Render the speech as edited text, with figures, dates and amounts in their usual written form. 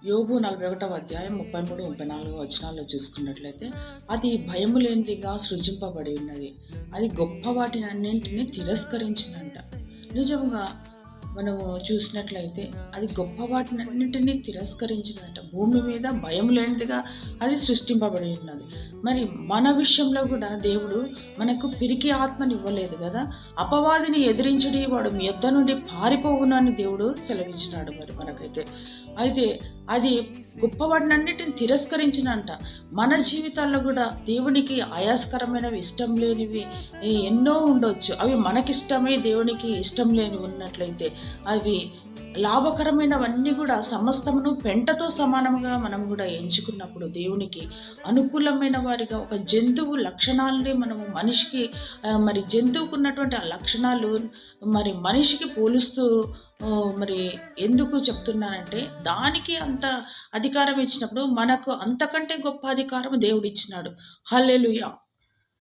యోబు 41వ అధ్యాయం 33, 34 వచనాల్లో చూసుకున్నట్లయితే, అది భయము లేనిదిగా సృజింపబడి ఉన్నది, అది గొప్ప వాటిని అన్నింటినీ తిరస్కరించినంట. నిజంగా మనము చూసినట్లయితే అది గొప్ప వాటిని అన్నింటినీ తిరస్కరించినంట. భూమి మీద భయం లేనిదిగా అది సృష్టింపబడి ఉన్నది. మరి మన విషయంలో కూడా దేవుడు మనకు పిరికి ఆత్మని ఇవ్వలేదు కదా. అపవాదిని ఎదిరించడి వాడు మీ యొద్ద నుండి పారిపోవును అని దేవుడు సెలవిచ్చినాడు. మరి మనకైతే అయితే అది గొప్పవాటినన్నిటిని తిరస్కరించినంట. మన జీవితాల్లో కూడా దేవునికి ఆయాస్కరమైనవి, ఇష్టం లేనివి ఎన్నో ఉండొచ్చు. అవి మనకిష్టమై దేవునికి ఇష్టం లేని ఉన్నట్లయితే అవి లాభకరమైనవన్నీ కూడా సమస్తమును పెంటతో సమానంగా మనం కూడా ఎంచుకున్నప్పుడు దేవునికి అనుకూలమైన వారిగా ఒక జంతువు లక్షణాలని మనము మనిషికి మరి జంతువుకు ఉన్నటువంటి ఆ లక్షణాలు మరి మనిషికి పోలుస్తూ మరి ఎందుకు చెప్తున్నానంటే, దానికి అంత అధికారం ఇచ్చినప్పుడు మనకు అంతకంటే గొప్ప అధికారం దేవుడు ఇచ్చినాడు. హల్లెలూయా.